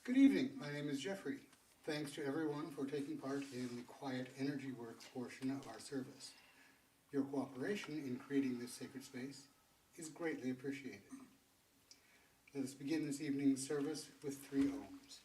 Good evening, my name is Jeffrey. Thanks to everyone for taking part in the Quiet Energy Works portion of our service. Your cooperation in creating this sacred space is greatly appreciated. Let us begin this evening's service with 3 ohms.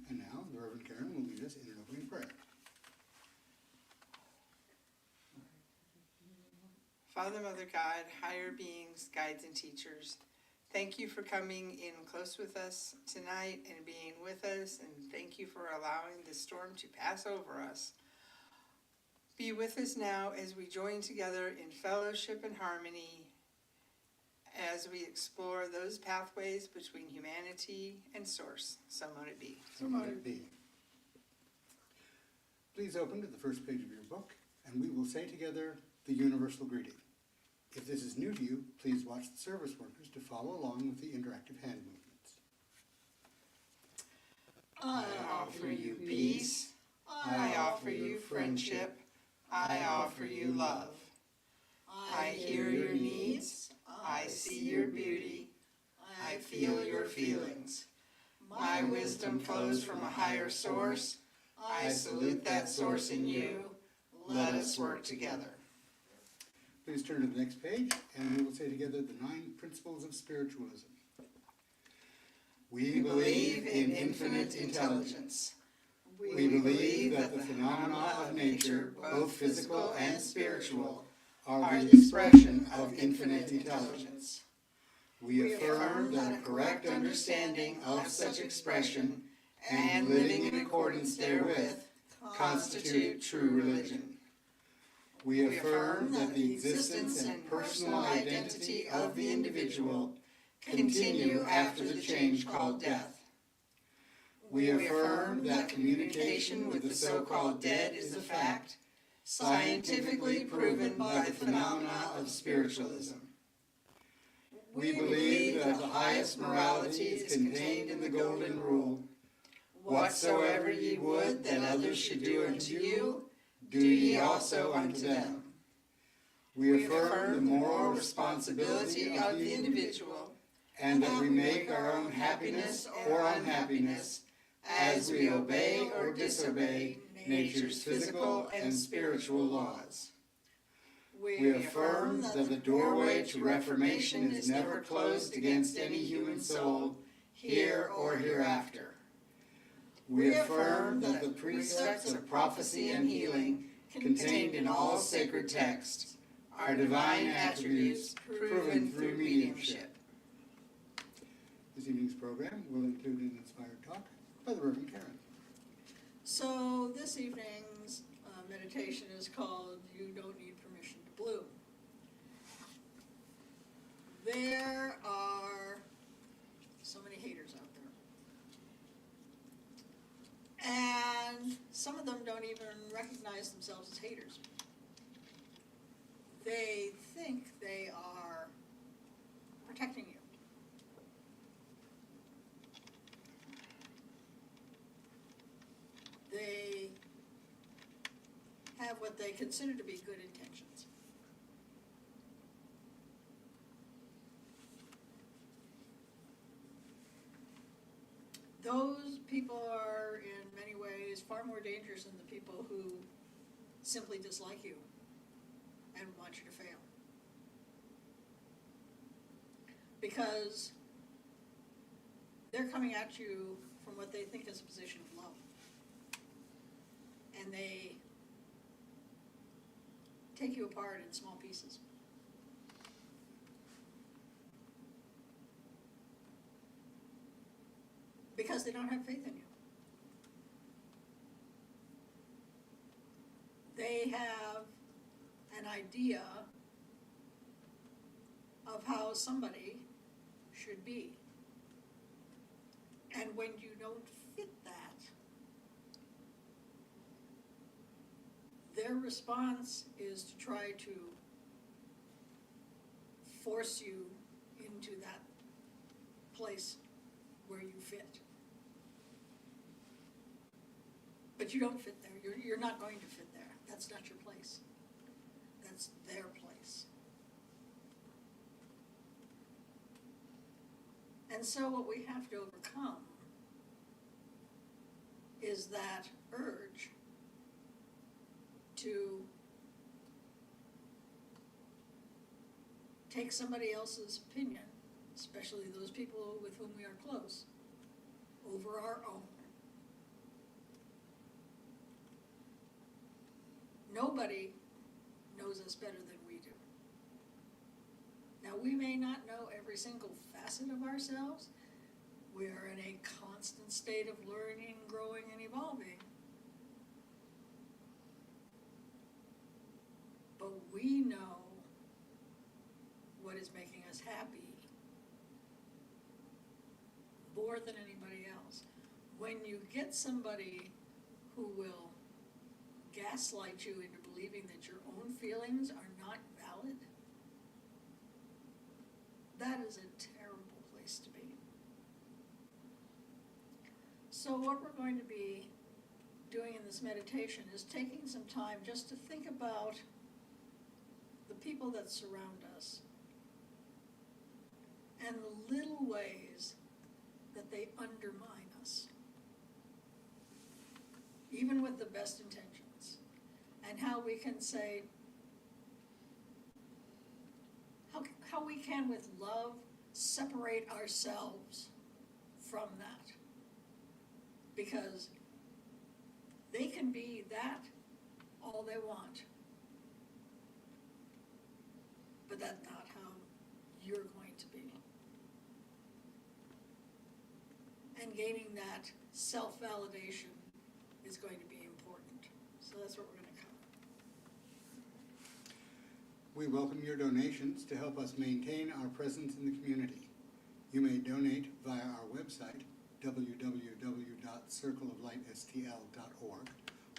And now, the Reverend Karen will lead us in an opening prayer. Father, Mother, God, higher beings, guides, and teachers, thank you for coming in close with us tonight and being with us, and thank you for allowing the storm to pass over us. Be with us now as we join together in fellowship and harmony as we explore those pathways between humanity and Source. So mote it be. So mote it be. Please open to the first page of your book, and we will say together the universal greeting. If this is new to you, please watch the service workers to follow along with the interactive hand movements. I offer you peace. I offer you friendship. I offer you love. I hear your needs. I see your beauty. I feel your feelings. My wisdom flows from a higher source. I salute that source in you. Let us work together. Please turn to the next page, and we will say together the 9 principles of spiritualism. We believe in infinite intelligence. We believe that the phenomena of nature, both physical and spiritual, are the expression of infinite intelligence. We affirm that a correct understanding of such expression and living in accordance therewith constitute true religion. We affirm that the existence and personal identity of the individual continue after the change called death. We affirm that communication with the so-called dead is a fact, scientifically proven by the phenomena of spiritualism. We believe that the highest morality is contained in the Golden Rule. Whatsoever ye would that others should do unto you, do ye also unto them. We affirm the moral responsibility of the individual, and that we make our own happiness or unhappiness as we obey or disobey nature's physical and spiritual laws. We affirm that the doorway to reformation is never closed against any human soul, here or hereafter. We affirm that the precepts of prophecy and healing contained in all sacred texts are divine attributes proven through mediumship. This evening's program will include an inspired talk by the Reverend Karen. So this evening's meditation is called You Don't Need Permission to Bloom. There are so many haters out there. And some of them don't even recognize themselves as haters. They think they are protecting you. They have what they consider to be good intentions. Those people are in many ways far more dangerous than the people who simply dislike you and want you to fail. Because they're coming at you from what they think is a position of love. And they take you apart in small pieces. Because they don't have faith in you. They have an idea of how somebody should be. And when you don't fit that, their response is to try to force you into that place where you fit. But you don't fit there. You're not going to fit there. That's not your place. That's their place. And so what we have to overcome is that urge to take somebody else's opinion, especially those people with whom we are close, over our own. Nobody knows us better than we do. Now, we may not know every single facet of ourselves. We are in a constant state of learning, growing, and evolving. But we know what is making us happy more than anybody else. When you get somebody who will gaslight you into believing that your own feelings are not valid, that is a terrible place to be. So what we're going to be doing in this meditation is taking some time just to think about the people that surround us and the little ways that they undermine us, even with the best intentions, and how we can say, how we can with love separate ourselves from that. Because they can be that all they want, but that's not how you're going to be. And gaining that self-validation is going to be important. So that's what we're going to cover. We welcome your donations to help us maintain our presence in the community. You may donate via our website, www.circleoflightstl.org,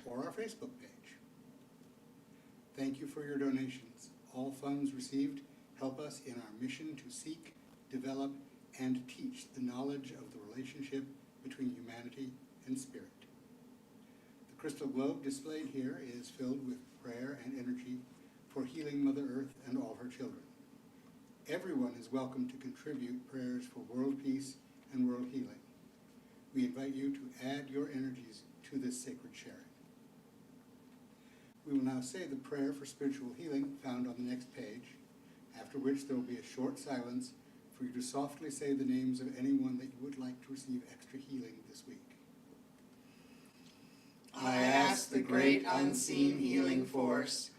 or our Facebook page. Thank you for your donations. All funds received help us in our mission to seek, develop, and teach the knowledge of the relationship between humanity and spirit. The crystal globe displayed here is filled with prayer and energy for healing Mother Earth and all her children. Everyone is welcome to contribute prayers for world peace and world healing. We invite you to add your energies to this sacred sharing. We will now say the prayer for spiritual healing found on the next page, after which there will be a short silence for you to softly say the names of anyone that you would like to receive extra healing this week. I ask the great unseen healing force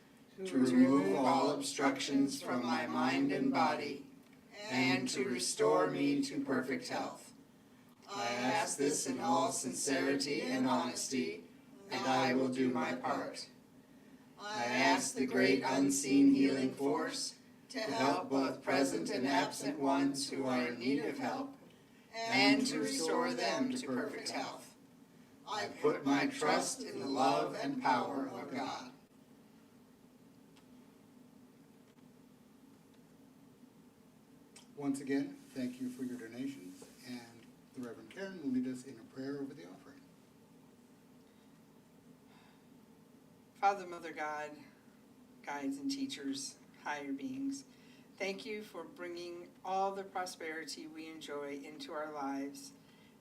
to remove all obstructions from my mind and body and to restore me to perfect health. I ask this in all sincerity and honesty, and I will do my part. I ask the great unseen healing force to help both present and absent ones who are in need of help and to restore them to perfect health. I put my trust in the love and power of God. Once again, thank you for your donations, and the Reverend Karen will lead us in a prayer over the offering. Father, Mother God, guides and teachers, higher beings, thank you for bringing all the prosperity we enjoy into our lives,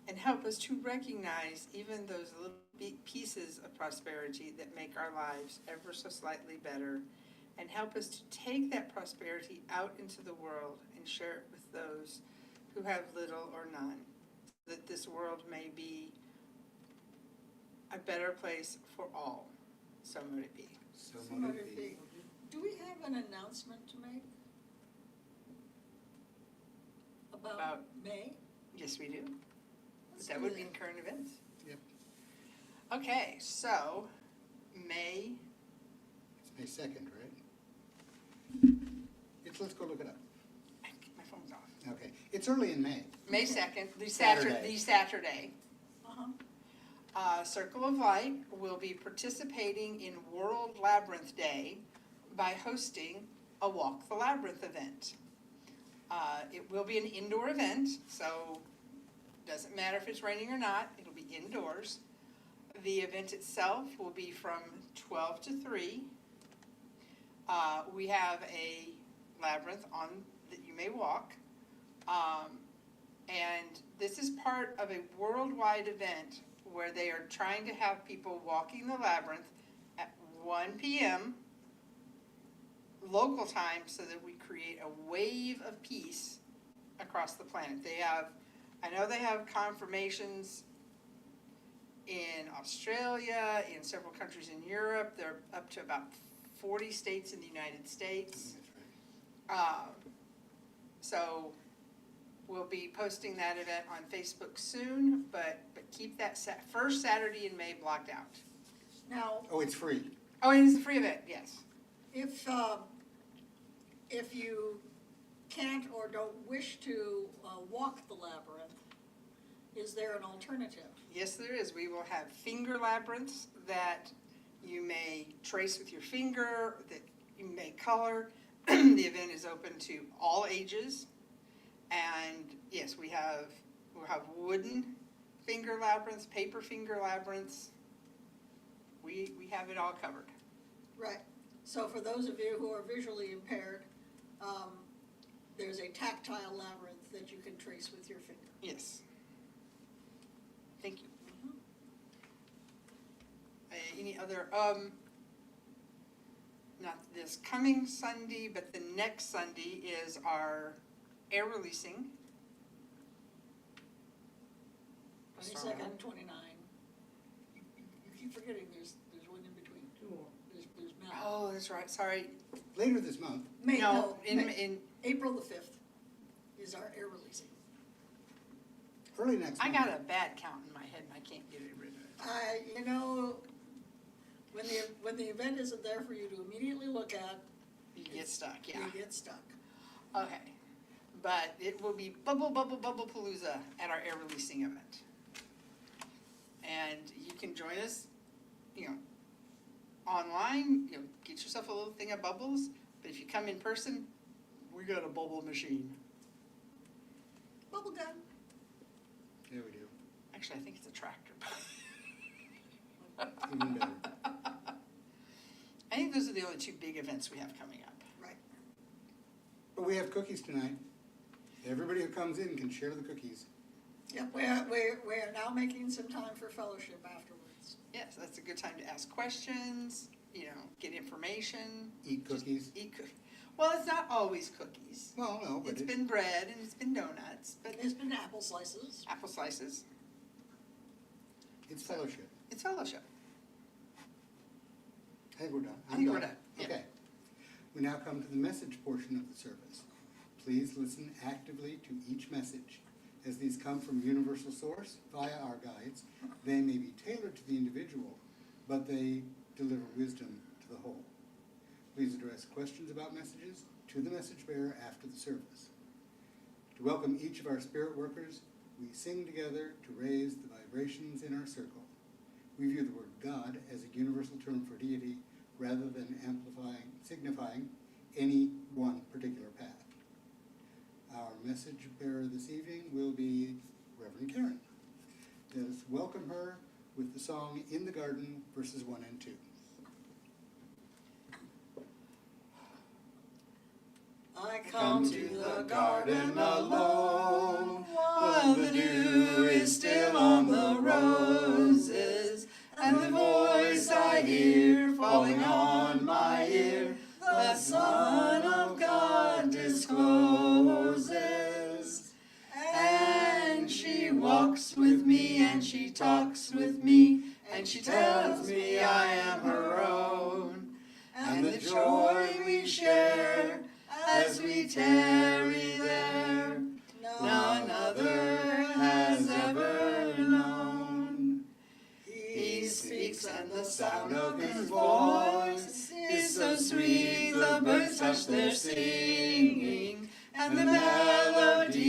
and help us to recognize even those little pieces of prosperity that make our lives ever so slightly better, and help us to take that prosperity out into the world and share it with those who have little or none, so that this world may be a better place for all. So mote it be. So mote it be. Do we have an announcement to make about May? Yes, we do. Let's That do would be in current events. Yep. Okay, so May, It's May 2nd, right? Let's go look it up. my phone's off. Okay, it's early in May. May 2nd, the Saturday. Saturday. Uh-huh. Circle of Light will be participating in World Labyrinth Day by hosting a Walk the Labyrinth event. It will be an indoor event, so doesn't matter if it's raining or not, it'll be indoors. The event itself will be from 12 to 3. We have a labyrinth on that you may walk. And this is part of a worldwide event where they are trying to have people walking the labyrinth at 1 p.m. local time so that we create a wave of peace across the planet. I know they have confirmations in Australia, in several countries in Europe. They're up to about 40 states in the United States. That's right. So we'll be posting that event on Facebook soon, but keep that first Saturday in May blocked out. Now, Oh, it's free. Oh, it is a free event, yes. if you can't or don't wish to walk the labyrinth, is there an alternative? Yes, there is. We will have finger labyrinths that you may trace with your finger, that you may color. The event is open to all ages. And yes, we'll have wooden finger labyrinths, paper finger labyrinths. We have it all covered. Right. So for those of you who are visually impaired, there's a tactile labyrinth that you can trace with your finger. Yes. Thank you. Any other, not this coming Sunday, but the next Sunday is our air releasing. 22nd, 29. You keep forgetting there's one in between. There's May. Oh, that's right, sorry. Later this month. May, No, May. in, April the 5th is our air releasing. Early next I month. got a bad count in my head and I can't get rid of it. When the event isn't there for you to immediately look at, You get stuck, yeah. you get stuck. Okay, but it will be Bubble Palooza at our air releasing event. And you can join us, online, get yourself a little thing of bubbles, but if you come in person, we got a bubble machine. Bubble gum. Yeah, we do. Actually, I think it's a tractor. Even better. I think those are the only two big events we have coming up. Right. But we have cookies tonight. Everybody who comes in can share the cookies. Yep, we're now making some time for fellowship afterwards. Yes, that's a good time to ask questions, get information. Eat cookies. Well, it's not always cookies. Well, no, but It's been bread and it's been donuts, but There's been apple slices. apple slices. it's fellowship. It's fellowship. I think we're done. I think we're done, yeah. Okay. We now come to the message portion of the service. Please listen actively to each message. As these come from universal source via our guides, they may be tailored to the individual, but they deliver wisdom to the whole. Please address questions about messages to the message bearer after the service. To welcome each of our spirit workers, we sing together to raise the vibrations in our circle. We view the word God as a universal term for deity rather than signifying any one particular path. Our message bearer this evening will be Reverend Karen. Let us welcome her with the song In the Garden, verses 1 and 2. I come to the garden alone, while the dew is still on the roses, and the voice I hear falling on my ear, the Son of God discloses. And she walks with me, and she talks with me, and she tells me I am her own, and the joy we share as we tarry there, none other has ever known. He speaks and the sound of his voice is so sweet, the birds hush their singing, and the melody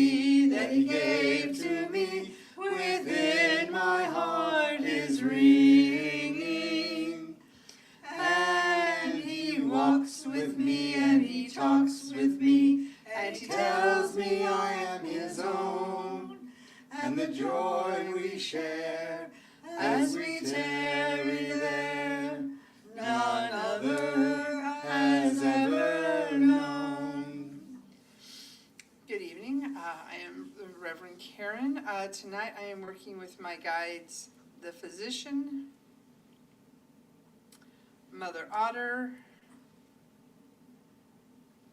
and the joy we share as we tarry there, none other has ever known. Good evening. I am the Reverend Karen. Tonight I am working with my guides, the physician, Mother Otter,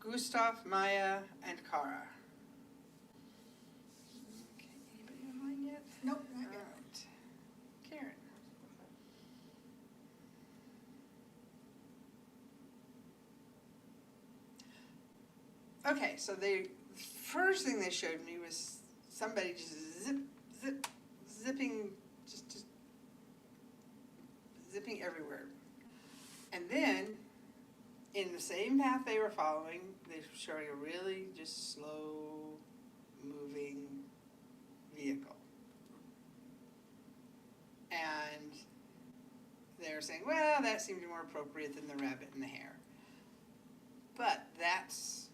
Gustav, Maya, and Kara. Okay, anybody online yet? Nope, not yet. Alright. Karen. Okay, so the first thing they showed me was somebody just zipping, just zipping everywhere. And then, in the same path they were following, they were showing a really just slow moving vehicle. And they were saying, well, that seemed more appropriate than the rabbit and the hare. But that's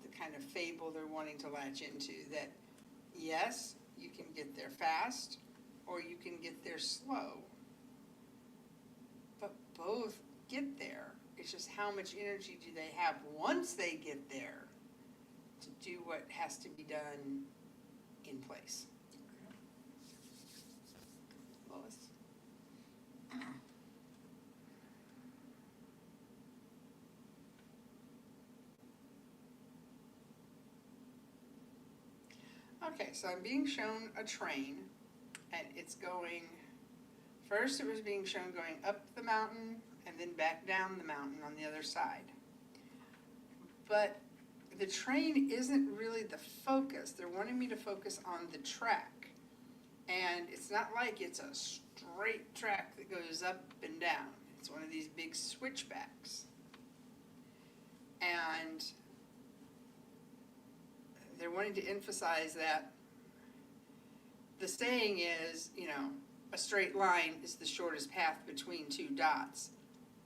the kind of fable they're wanting to latch into, that yes, you can get there fast or you can get there slow. But both get there. It's just how much energy do they have once they get there to do what has to be done in place. Lois? Okay, so I'm being shown a train, and it's going, first it was being shown going up the mountain and then back down the mountain on the other side. But the train isn't really the focus. They're wanting me to focus on the track. And it's not like it's a straight track that goes up and down. It's one of these big switchbacks. And they're wanting to emphasize that the saying is, a straight line is the shortest path between two dots.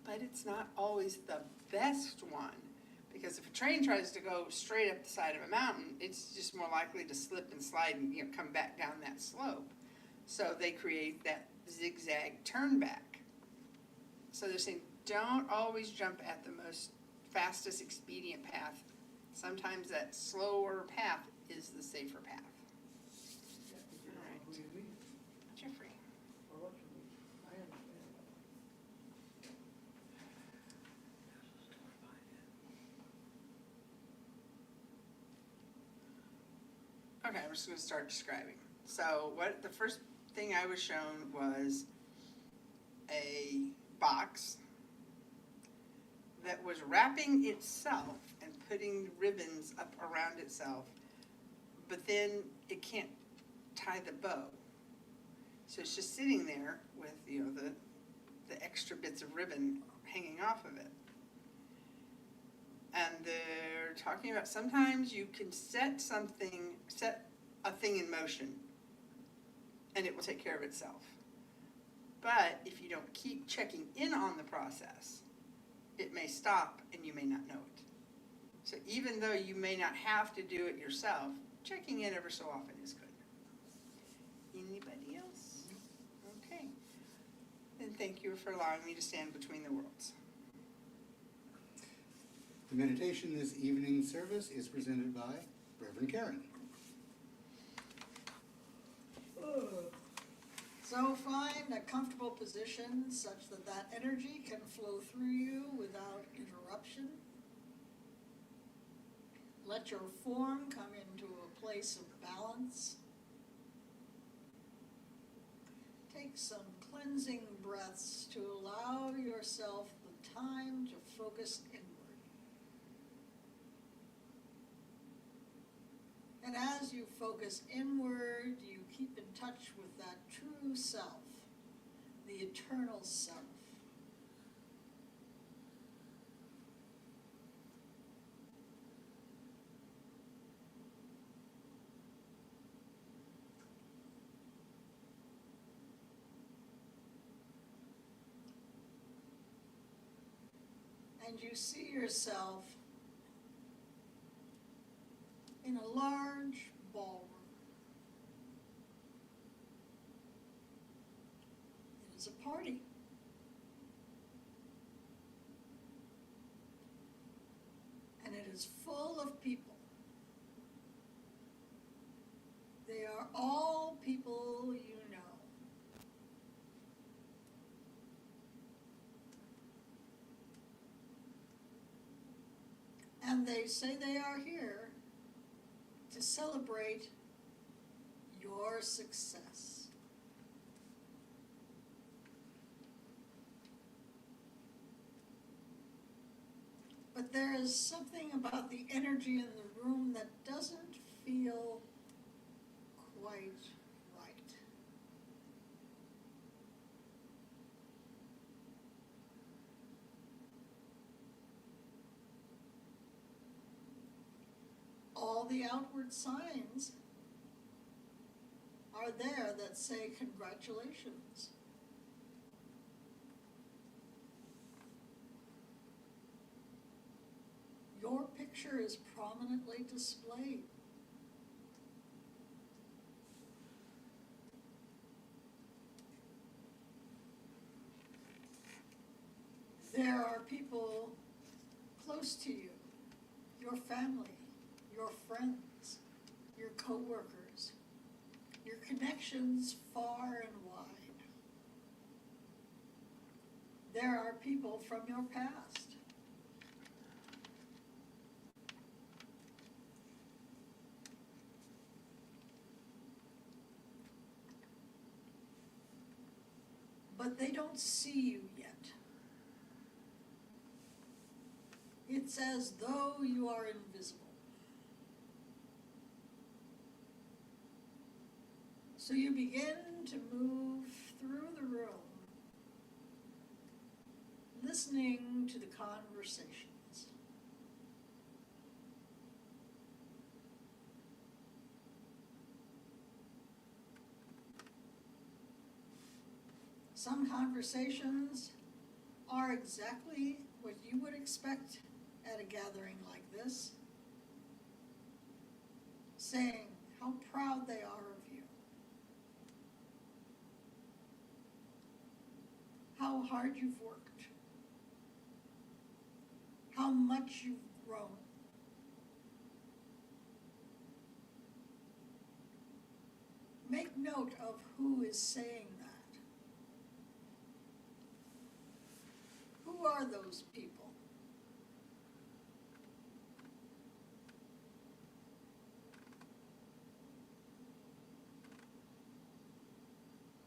But it's not always the best one, because if a train tries to go straight up the side of a mountain, it's just more likely to slip and slide and come back down that slope. So they create that zigzag turn back. So they're saying, don't always jump at the most fastest expedient path. Sometimes that slower path is the safer path. All right. Jeffrey. Okay, I'm just going to start describing. So the first thing I was shown was a box that was wrapping itself and putting ribbons up around itself, but then it can't tie the bow. So it's just sitting there with, the extra bits of ribbon hanging off of it. And they're talking about sometimes you can set a thing in motion and it will take care of itself. But if you don't keep checking in on the process, it may stop and you may not know it. So even though you may not have to do it yourself, checking in ever so often is good. Anybody else? Okay. Then thank you for allowing me to stand between the worlds. The meditation this evening service is presented by Reverend Karen. So find a comfortable position such that energy can flow through you without interruption. Let your form come into a place of balance. Take some cleansing breaths to allow yourself the time to focus inward. And as you focus inward, you keep in touch with that true self, the eternal self. And you see yourself in a large ballroom. It's a party. And it is full of people. They are all people you know. And they say they are here to celebrate your success. But there is something about the energy in the room that doesn't feel quite right. All the outward signs are there that say congratulations. Your picture is prominently displayed. There are people close to you, your family, your friends, your coworkers, your connections far and wide. There are people from your past. But they don't see you yet. It's as though you are invisible. So you begin to move through the room, listening to the conversations. Some conversations are exactly what you would expect at a gathering like this, saying how proud they are of you, how hard you've worked, how much you've grown. Make note of who is saying that. Who are those people?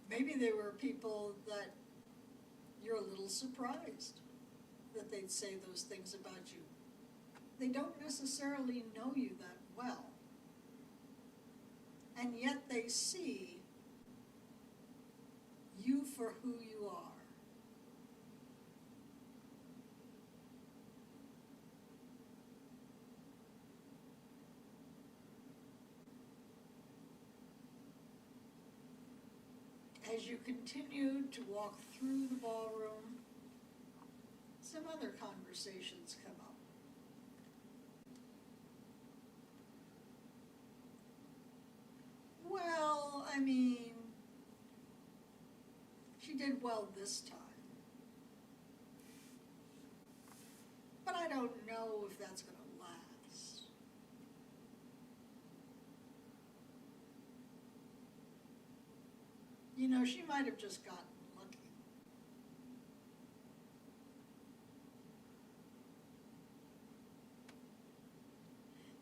Maybe they were people that you're a little surprised that they'd say those things about you. They don't necessarily know you that well. And yet they see you for who you are. As you continue to walk through the ballroom, some other conversations come up. Well, I mean, she did well this time. But I don't know if that's going to last. You know, she might have just gotten lucky.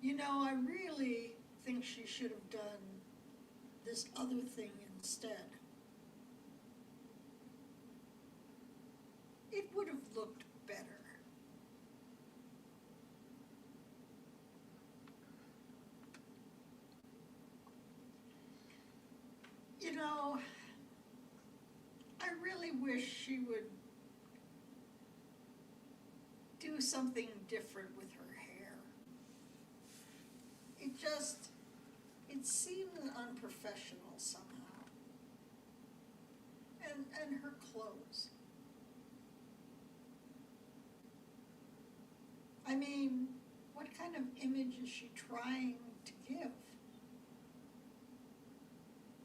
You know, I really think she should have done this other thing instead. It would have looked better. You know, I really wish she would do something different with her hair. It seemed unprofessional somehow. And her clothes. I mean, what kind of image is she trying to give?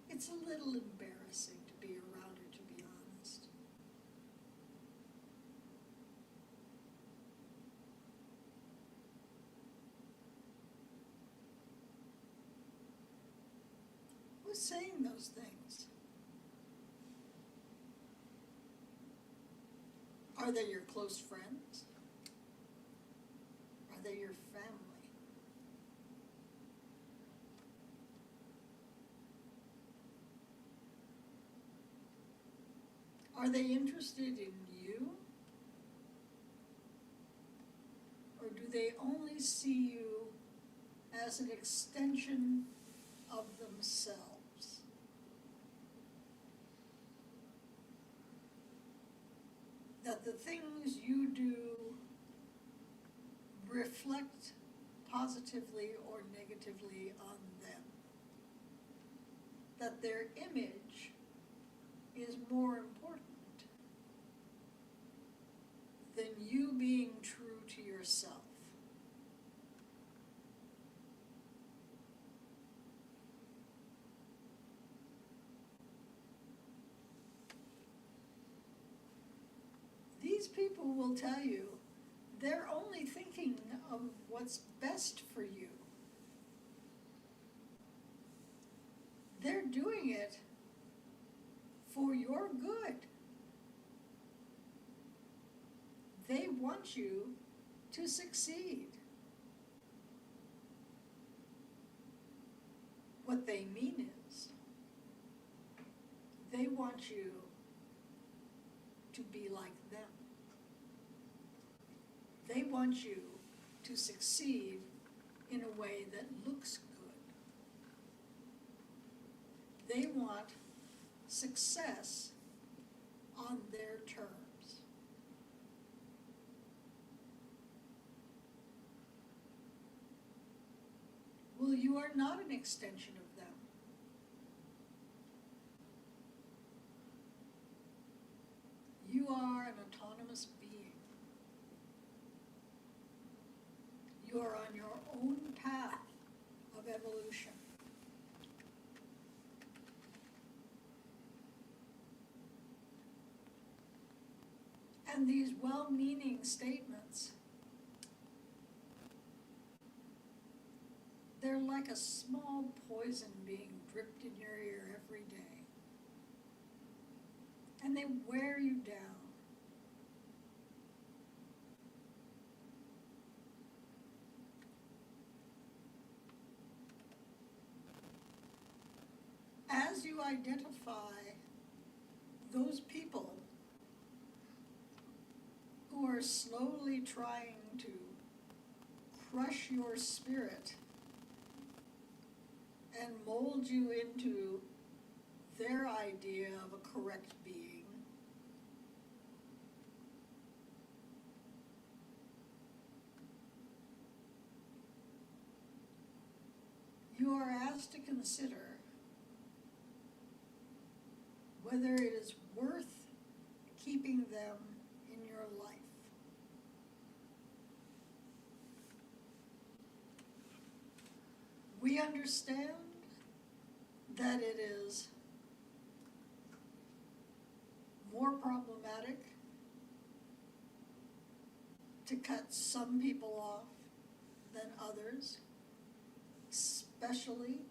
It's a little embarrassing to be around her, to be honest. Who's saying those things? Are they your close friends? Are they your family? Are they interested in you? Or do they only see you as an extension of themselves? That the things you do reflect positively or negatively on them. That their image is more important than you being true to yourself. These people will tell you they're only thinking of what's best for you. They're doing it for your good. They want you to succeed. What they mean is, they want you to be like them. They want you to succeed in a way that looks good. They want success on their terms. Well, you are not an extension of them. You are an autonomous being. You are on your own path of evolution. And these well-meaning statements, they're like a small poison being dripped in your ear every day. And they wear you down. As you identify those people who are slowly trying to crush your spirit and mold you into their idea of a correct being, you are asked to consider whether it is worth keeping them in your life. We understand that it is more problematic to cut some people off than others, especially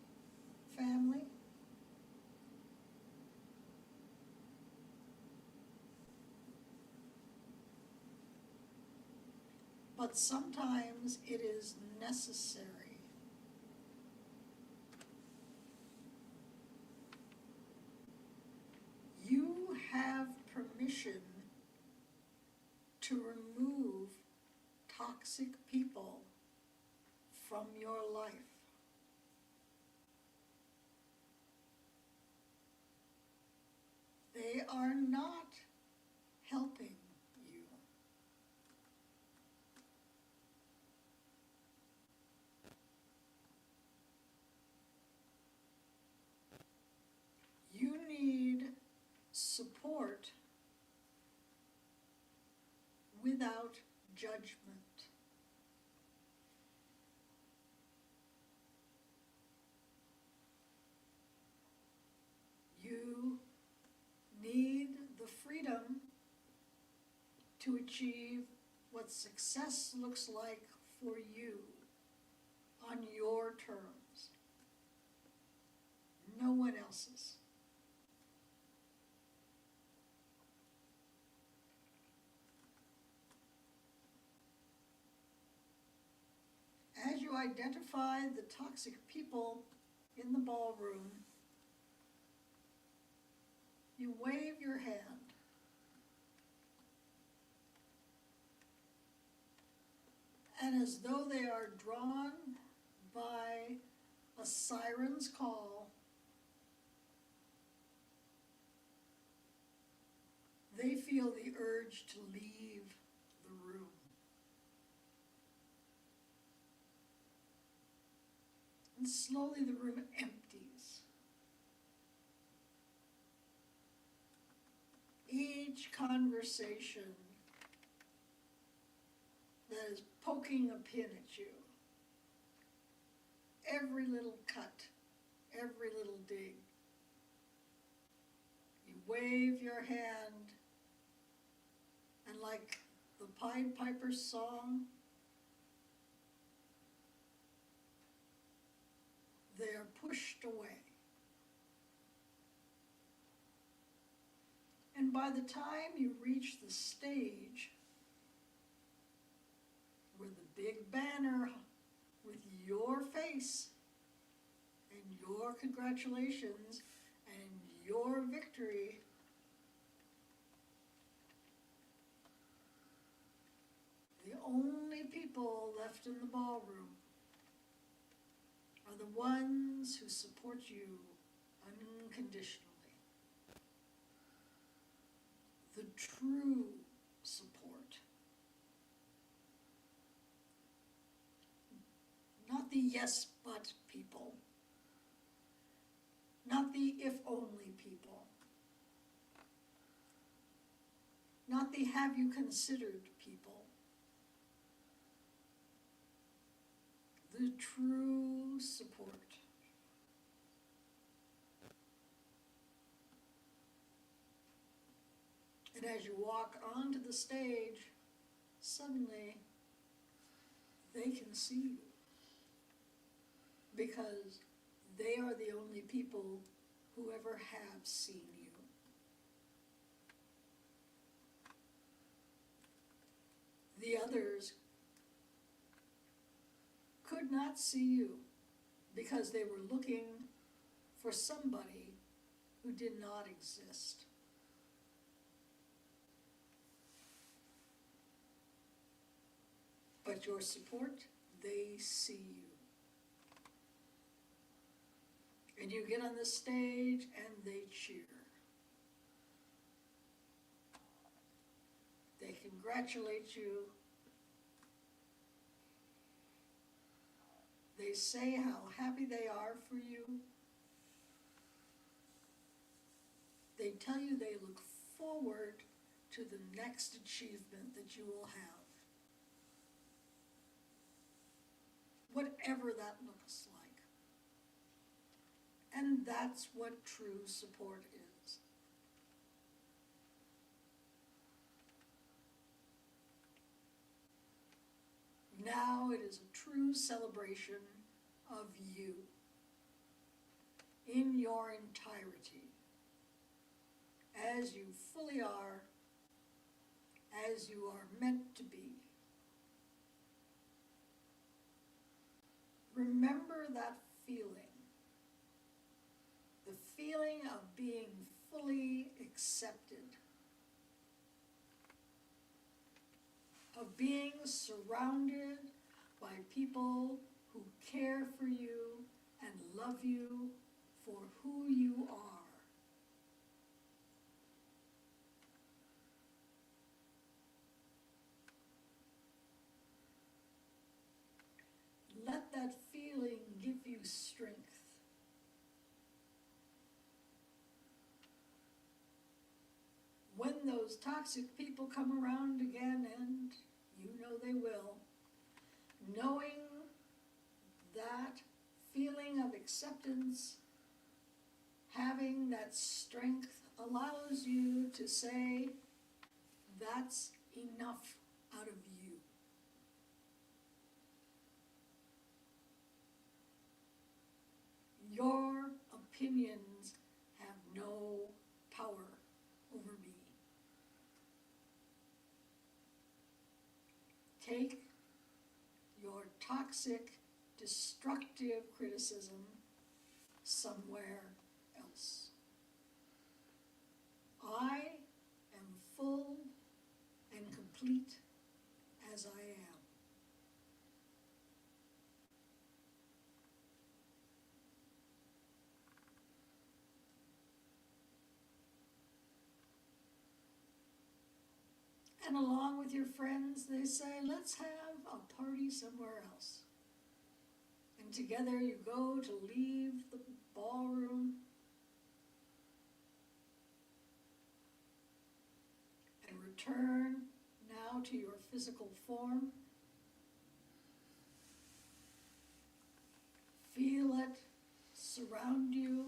family. But sometimes it is necessary. You have permission to remove toxic people from your life. They are not helping you. You need support without judgment. You need the freedom to achieve what success looks like for you on your terms. No one else's. As you identify the toxic people in the ballroom, you wave your hand. And as though they are drawn by a siren's call, they feel the urge to leave the room. And slowly the room empties. Each conversation that is poking a pin at you, every little cut, every little dig, you wave your hand, and like the Pied Piper's song, they are pushed away. And by the time you reach the stage, where the big banner with your face and your congratulations and your victory, the only people left in the ballroom are the ones who support you unconditionally. The true support. Not the yes but people. Not the if only people. Not the have you considered people. The true support. And as you walk onto the stage, suddenly they can see you. Because they are the only people who ever have seen you. The others could not see you because they were looking for somebody who did not exist. But your support, they see you. And you get on the stage and they cheer. They congratulate you. They say how happy they are for you. They tell you they look forward to the next achievement that you will have. Whatever that looks like. And that's what true support is. Now it is a true celebration of you in your entirety, as you fully are, as you are meant to be. Remember that feeling. The feeling of being fully accepted, of being surrounded by people who care for you and love you for who you are. Let that feeling give you strength. When those toxic people come around again, and you know they will, knowing that feeling of acceptance, having that strength allows you to say, that's enough out of you. Your opinions take your toxic, destructive criticism somewhere else. I am full and complete as I am. And along with your friends, they say, let's have a party somewhere else. And together you go to leave the ballroom and return now to your physical form. Feel it surround you.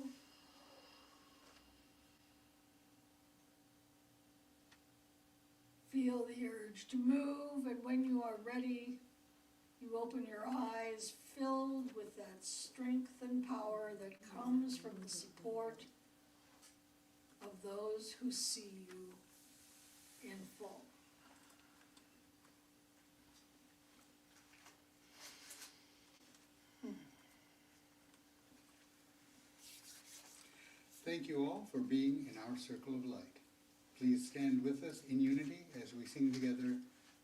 Feel the urge to move, and when you are ready, you open your eyes filled with that strength and power that comes from the support of those who see you in full. Thank you all for being in our circle of light. Please stand with us in unity as we sing together,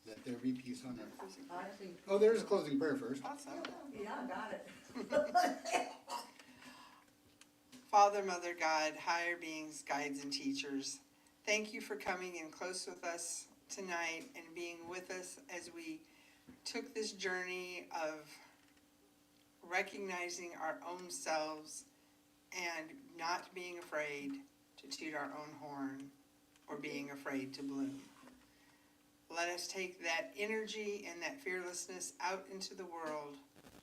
Let There Be Peace on Earth. I think. Oh, there's a closing prayer first. Awesome. Yeah, I got it. Father, Mother, God, higher beings, guides, and teachers, thank you for coming in close with us tonight and being with us as we took this journey of recognizing our own selves and not being afraid to toot our own horn or being afraid to bloom. Let us take that energy and that fearlessness out into the world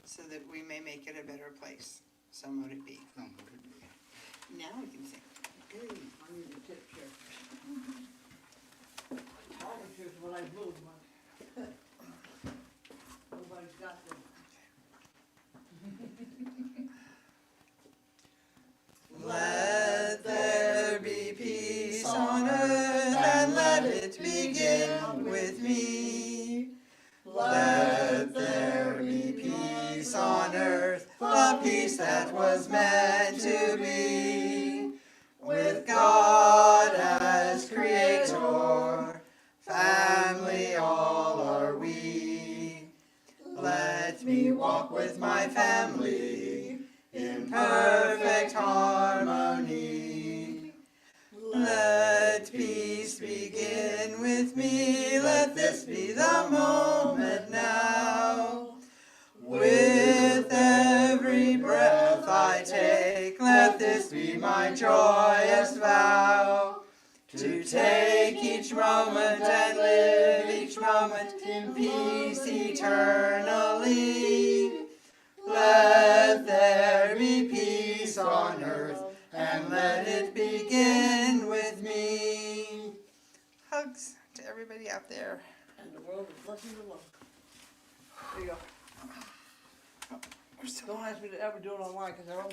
so that we may make it a better place. So mote it be. Oh, what did we- Now we can sing. Hey, I need a tip chair. All the chairs when I moved, nobody's got them. Let there be peace on earth, and let it begin with me. Let there be peace on earth, a peace that was meant to be. With God as creator, family all are we. Let me walk with my family in perfect harmony. Let peace begin with me, let this be the moment now. With every breath I take, let this be my joyous vow. To take each moment and live each moment in peace eternally. Let there be peace on earth, and let it begin with me. Hugs to everybody out there. And the world is blessing the Lord. There you go. We're so Don't ask me to ever do it online, because I don't